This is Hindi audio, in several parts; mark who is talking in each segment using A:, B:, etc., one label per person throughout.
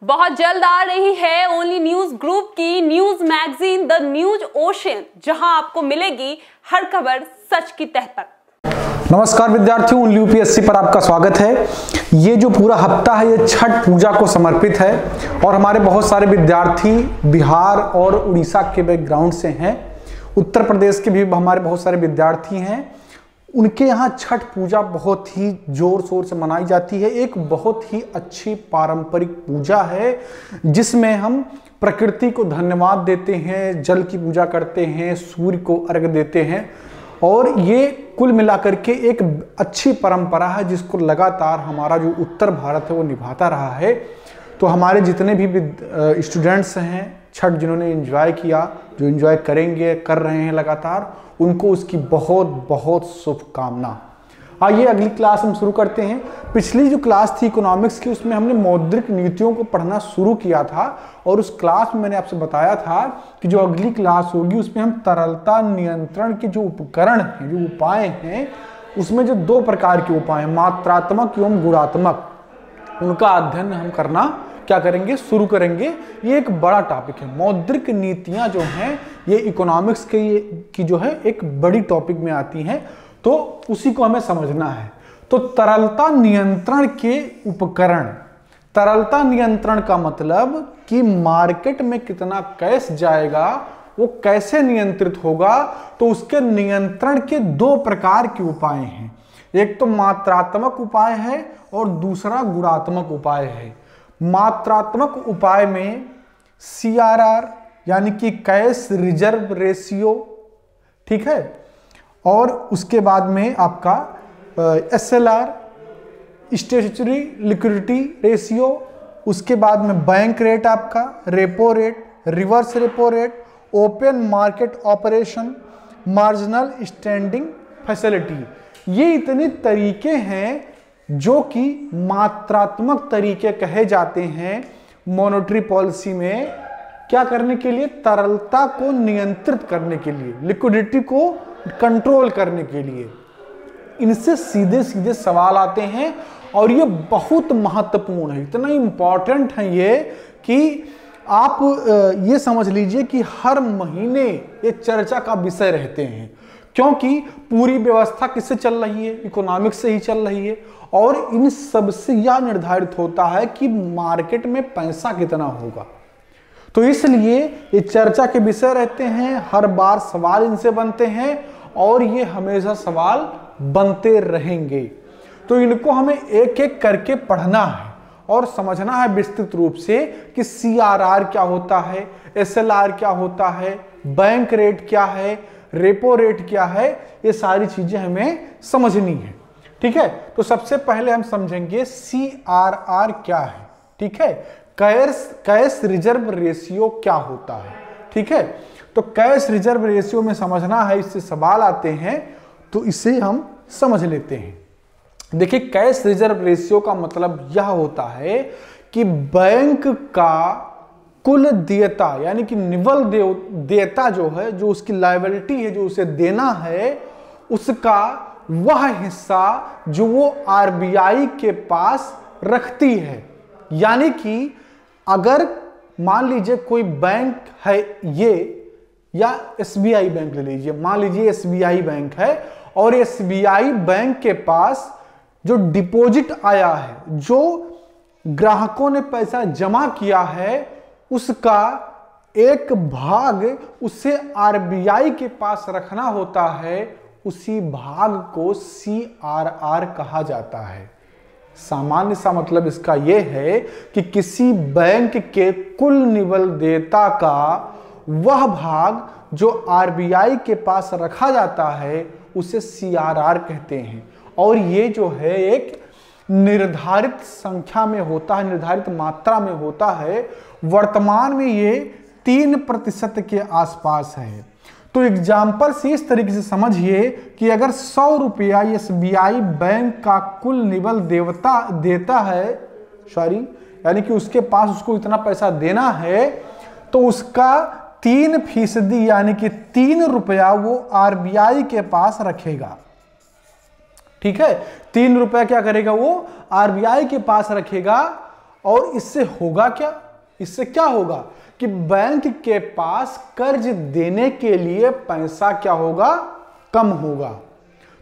A: बहुत जल्द आ रही है ओनली न्यूज ग्रुप की news magazine the news ocean, जहां आपको मिलेगी हर खबर सच की तह तक।
B: नमस्कार विद्यार्थियों, ओनली यूपीएससी पर आपका स्वागत है। ये जो पूरा हफ्ता है ये छठ पूजा को समर्पित है और हमारे बहुत सारे विद्यार्थी बिहार और उड़ीसा के बैकग्राउंड से हैं। उत्तर प्रदेश के भी हमारे बहुत सारे विद्यार्थी हैं। उनके यहाँ छठ पूजा बहुत ही जोर शोर से मनाई जाती है। एक बहुत ही अच्छी पारंपरिक पूजा है जिसमें हम प्रकृति को धन्यवाद देते हैं, जल की पूजा करते हैं, सूर्य को अर्घ्य देते हैं और ये कुल मिलाकर के एक अच्छी परंपरा है जिसको लगातार हमारा जो उत्तर भारत है वो निभाता रहा है। तो हमारे जितने भी स्टूडेंट्स हैं छठ जिन्होंने एंजॉय किया, जो एंजॉय करेंगे, कर रहे हैं लगातार, उनको उसकी बहुत बहुत शुभकामना। आइए अगली क्लास हम शुरू करते हैं। पिछली जो क्लास थी इकोनॉमिक्स की, उसमें हमने मौद्रिक नीतियों को पढ़ना शुरू किया था और उस क्लास में मैंने आपसे बताया था कि जो अगली क्लास होगी उसमें हम तरलता नियंत्रण के जो उपकरण हैं, जो उपाय हैं, उसमें जो दो प्रकार के उपाय हैं, मात्रात्मक एवं गुणात्मक, उनका अध्ययन हम करना क्या करेंगे, शुरू करेंगे। ये एक बड़ा टॉपिक है। मौद्रिक नीतियां जो हैं ये इकोनॉमिक्स की जो है एक बड़ी टॉपिक में आती हैं, तो उसी को हमें समझना है। तो तरलता नियंत्रण के उपकरण, तरलता नियंत्रण का मतलब कि मार्केट में कितना कैश जाएगा, वो कैसे नियंत्रित होगा, तो उसके नियंत्रण के दो प्रकार के उपाय हैं। एक तो मात्रात्मक उपाय है और दूसरा गुणात्मक उपाय है। मात्रात्मक उपाय में CRR यानी कि कैश रिजर्व रेशियो, ठीक है, और उसके बाद में आपका SLR स्टैट्यूटरी लिक्विडिटी रेशियो, उसके बाद में बैंक रेट आपका, repo rate, reverse repo rate, open market operation, marginal standing facility. ये इतने तरीके हैं जो कि मात्रात्मक तरीके कहे जाते हैं मॉनेटरी पॉलिसी में। क्या करने के लिए? तरलता को नियंत्रित करने के लिए, लिक्विडिटी को कंट्रोल करने के लिए। इनसे सीधे सीधे सवाल आते हैं और ये बहुत महत्वपूर्ण है, इतना इंपॉर्टेंट है ये कि आप ये समझ लीजिए कि हर महीने ये चर्चा का विषय रहते हैं, क्योंकि पूरी व्यवस्था किससे चल रही है? इकोनॉमिक्स से ही चल रही है और इन सब से यह निर्धारित होता है कि मार्केट में पैसा कितना होगा। तो इसलिए ये चर्चा के विषय रहते हैं, हर बार सवाल इनसे बनते हैं और ये हमेशा सवाल बनते रहेंगे। तो इनको हमें एक एक करके पढ़ना है और समझना है विस्तृत रूप से कि CRR क्या होता है, SLR क्या होता है, बैंक रेट क्या है, रेपो रेट क्या है, ये सारी चीजें हमें समझनी है। ठीक है, तो सबसे पहले हम समझेंगे CRR क्या है। ठीक है, कैश रिजर्व रेशियो क्या होता है। ठीक है, तो कैश रिजर्व रेशियो में समझना है, इससे सवाल आते हैं तो इसे हम समझ लेते हैं। देखिए, कैश रिजर्व रेशियो का मतलब यह होता है कि बैंक का कुल देयता यानी कि निवल देयता जो है, जो उसकी लायबिलिटी है, जो उसे देना है, उसका वह हिस्सा जो वो RBI के पास रखती है। यानी कि अगर मान लीजिए कोई बैंक है ये, या SBI बैंक ले लीजिए, मान लीजिए SBI बैंक है और SBI बैंक के पास जो डिपॉजिट आया है, जो ग्राहकों ने पैसा जमा किया है, उसका एक भाग उसे RBI के पास रखना होता है। उसी भाग को CRR कहा जाता है। सामान्य सा मतलब इसका यह है कि किसी बैंक के कुल निवल देयता का वह भाग जो RBI के पास रखा जाता है उसे CRR कहते हैं। और ये जो है एक निर्धारित संख्या में होता है, निर्धारित मात्रा में होता है। वर्तमान में ये 3% के आसपास है। तो एग्जाम्पल से इस तरीके से समझिए कि अगर 100 रुपया SBI बैंक का कुल निवल देता है, यानी कि उसके पास उसको इतना पैसा देना है, तो उसका 3% यानी कि 3 रुपया वो RBI के पास रखेगा। ठीक है, 3 रुपया क्या करेगा? वो RBI के पास रखेगा और इससे होगा क्या? इससे क्या होगा कि बैंक के पास कर्ज देने के लिए पैसा क्या होगा? कम होगा।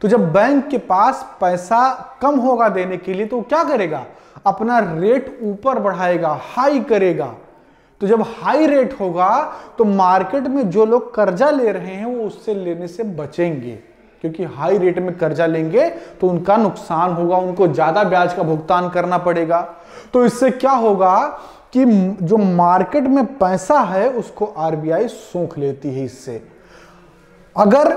B: तो जब बैंक के पास पैसा कम होगा देने के लिए तो क्या करेगा? अपना रेट ऊपर बढ़ाएगा, हाई करेगा। तो जब हाई रेट होगा तो मार्केट में जो लोग कर्जा ले रहे हैं वो उससे लेने से बचेंगे, क्योंकि हाई रेट में कर्जा लेंगे तो उनका नुकसान होगा, उनको ज्यादा ब्याज का भुगतान करना पड़ेगा। तो इससे क्या होगा कि जो मार्केट में पैसा है उसको आरबीआई सोख लेती है। इससे अगर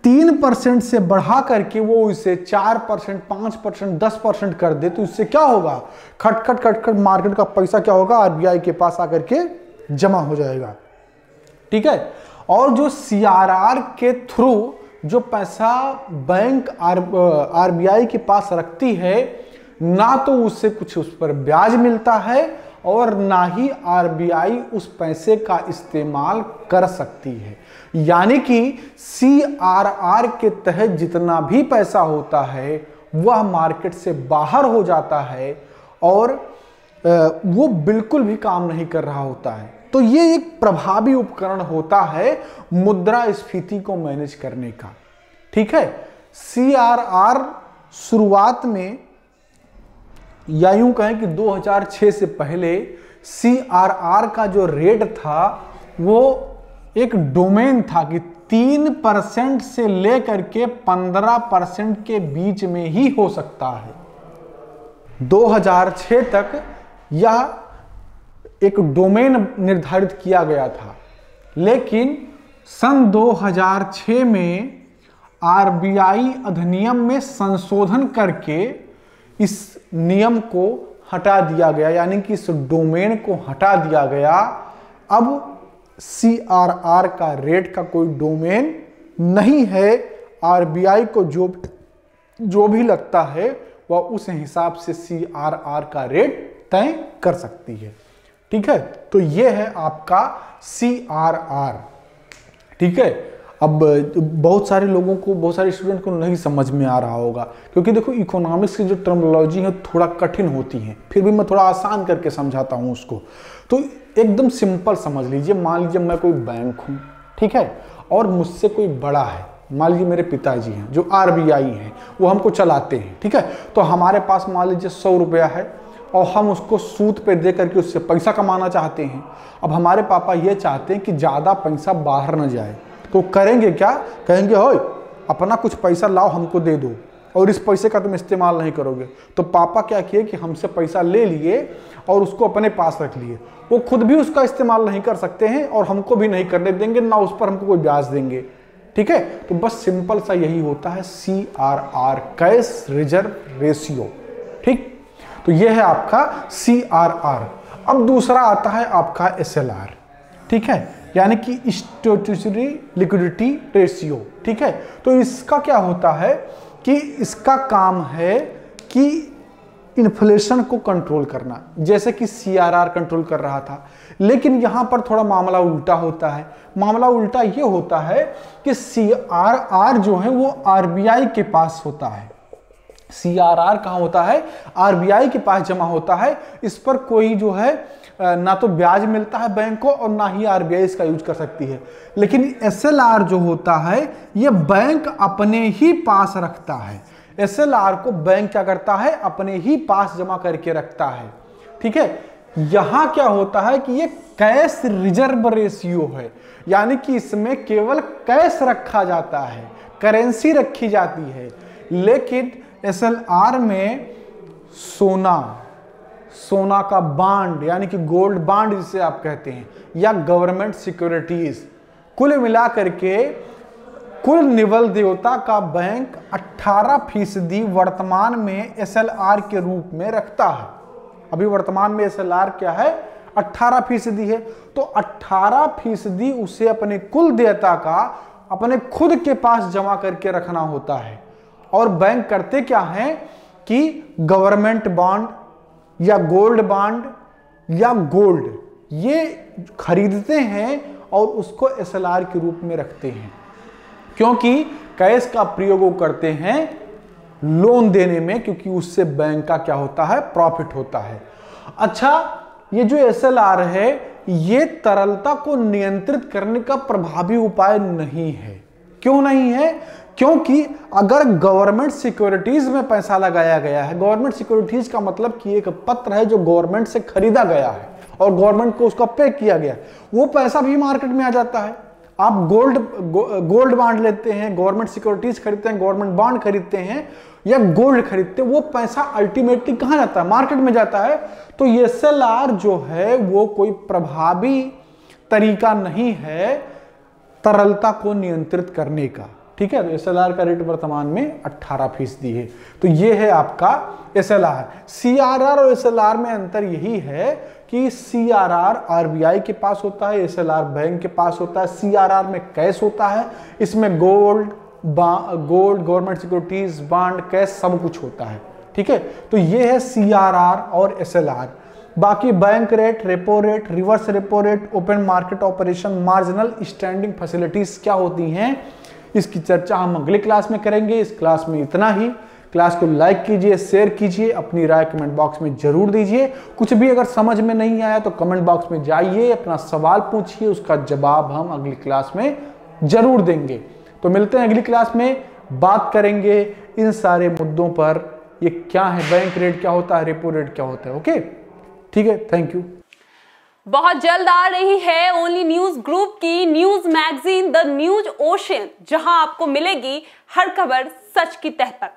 B: 3% से बढ़ा करके वो इसे 4%, 5%, 10% कर दे तो इससे क्या होगा? खटखट खटखट मार्केट का पैसा क्या होगा? आरबीआई के पास आकर के जमा हो जाएगा। ठीक है। और जो सीआरआर के थ्रू जो पैसा बैंक आरबीआई के पास रखती है, ना तो उससे कुछ उस पर ब्याज मिलता है और ना ही आरबीआई उस पैसे का इस्तेमाल कर सकती है। यानी कि सीआरआर के तहत जितना भी पैसा होता है वह मार्केट से बाहर हो जाता है और वो बिल्कुल भी काम नहीं कर रहा होता है। तो ये एक प्रभावी उपकरण होता है मुद्रास्फीति को मैनेज करने का। ठीक है। सीआरआर शुरुआत में या यूं कहें कि 2006 से पहले सीआरआर का जो रेट था वो एक डोमेन था कि 3% से लेकर के 15% के बीच में ही हो सकता है। 2006 तक यह एक डोमेन निर्धारित किया गया था, लेकिन सन 2006 में आरबीआई अधिनियम में संशोधन करके इस नियम को हटा दिया गया, यानी कि इस डोमेन को हटा दिया गया। अब सीआरआर का रेट का कोई डोमेन नहीं है। आरबीआई को जो भी लगता है वह उस हिसाब से सीआरआर का रेट तय कर सकती है। ठीक है। तो यह है आपका सीआरआर। ठीक है। अब बहुत सारे लोगों को, बहुत सारे स्टूडेंट को नहीं समझ में आ रहा होगा, क्योंकि देखो इकोनॉमिक्स की जो टर्मिनोलॉजी है थोड़ा कठिन होती है, फिर भी मैं थोड़ा आसान करके समझाता हूँ उसको। तो एकदम सिंपल समझ लीजिए। मान लीजिए मैं कोई बैंक हूँ, ठीक है, और मुझसे कोई बड़ा है, मान लीजिए मेरे पिताजी हैं जो आरबीआई हैं, वो हमको चलाते हैं। ठीक है। तो हमारे पास मान लीजिए 100 रुपया है और हम उसको सूद पे दे करके उससे पैसा कमाना चाहते हैं। अब हमारे पापा ये चाहते हैं कि ज़्यादा पैसा बाहर न जाए, तो करेंगे क्या? कहेंगे होय अपना कुछ पैसा लाओ हमको दे दो और इस पैसे का तुम इस्तेमाल नहीं करोगे। तो पापा क्या किए कि हमसे पैसा ले लिए और उसको अपने पास रख लिए। वो खुद भी उसका इस्तेमाल नहीं कर सकते हैं और हमको भी नहीं करने देंगे, ना उस पर हमको कोई ब्याज देंगे। ठीक है। तो बस सिंपल सा यही होता है सीआरआर, कैश रिजर्व रेशियो। ठीक। तो यह है आपका सीआरआर। अब दूसरा आता है आपका एसएलआर। ठीक है। यानी कि स्टैट्यूटरी लिक्विडिटी रेशियो। ठीक है। तो इसका क्या होता है कि इसका काम है कि इन्फ्लेशन को कंट्रोल करना, जैसे कि सीआरआर कंट्रोल कर रहा था। लेकिन यहां पर थोड़ा मामला उल्टा होता है। मामला उल्टा ये होता है कि सीआरआर जो है वो आरबीआई के पास होता है। सीआरआर कहां होता है? आरबीआई के पास जमा होता है। इस पर कोई जो है ना तो ब्याज मिलता है बैंक को और ना ही आरबीआई इसका यूज कर सकती है। लेकिन एसएलआर जो होता है ये बैंक अपने ही पास रखता है। एसएलआर को बैंक क्या करता है? अपने ही पास जमा करके रखता है। ठीक है। यहां क्या होता है कि ये कैश रिजर्व रेशियो है, यानी कि इसमें केवल कैश रखा जाता है, करेंसी रखी जाती है। लेकिन एसएलआर में सोना का बांड, यानी कि गोल्ड बांड जिसे आप कहते हैं, या गवर्नमेंट सिक्योरिटीज, कुल मिलाकर के कुल निवल देयता का बैंक 18% वर्तमान में एसएलआर के रूप में रखता है। अभी वर्तमान में एसएलआर क्या है? 18% है। तो 18% उसे अपने कुल देयता का अपने खुद के पास जमा करके रखना होता है। और बैंक करते क्या है कि गवर्नमेंट बॉन्ड या गोल्ड बॉन्ड या गोल्ड ये खरीदते हैं और उसको एसएलआर के रूप में रखते हैं, क्योंकि कैश का प्रयोग वो करते हैं लोन देने में, क्योंकि उससे बैंक का क्या होता है? प्रॉफिट होता है। अच्छा, ये जो SLR है ये तरलता को नियंत्रित करने का प्रभावी उपाय नहीं है। क्यों नहीं है? क्योंकि अगर गवर्नमेंट सिक्योरिटीज में पैसा लगाया गया है, गवर्नमेंट सिक्योरिटीज का मतलब कि एक पत्र है जो गवर्नमेंट से खरीदा गया है और गवर्नमेंट को उसका पे किया गया, वो पैसा भी मार्केट में आ जाता है। आप गोल्ड बॉन्ड लेते हैं, गवर्नमेंट सिक्योरिटीज खरीदते हैं, गवर्नमेंट बॉन्ड खरीदते हैं या गोल्ड खरीदते हैं, वो पैसा अल्टीमेटली कहां जाता है? मार्केट में जाता है। तो SLR जो है वो कोई प्रभावी तरीका नहीं है तरलता को नियंत्रित करने का। ठीक है, तो SLR का रेट वर्तमान में 18% है। तो ये है आपका SLR। CRR और SLR में अंतर यही है कि CRR RBI के पास होता है, SLR बैंक के पास होता है। CRR में कैश होता है, इसमें gold, government securities, bond, cash सब कुछ होता है। ठीक है, तो ये है CRR और SLR। बाकी bank rate, repo rate, reverse repo rate, open market operation, marginal standing facilities क्या होती हैं, इसकी चर्चा हम अगली क्लास में करेंगे। इस क्लास में इतना ही। क्लास को लाइक कीजिए, शेयर कीजिए, अपनी राय कमेंट बॉक्स में जरूर दीजिए। कुछ भी अगर समझ में नहीं आया तो कमेंट बॉक्स में जाइए, अपना सवाल पूछिए, उसका जवाब हम अगली क्लास में जरूर देंगे। तो मिलते हैं अगली क्लास में, बात करेंगे इन सारे मुद्दों पर। ये क्या है, बैंक रेट क्या होता है, रेपो रेट क्या होता है। ओके, ठीक है, थैंक यू।
A: बहुत जल्द आ रही है ओनली न्यूज ग्रुप की news magazine the news ocean, जहां आपको मिलेगी हर खबर सच की तह पर।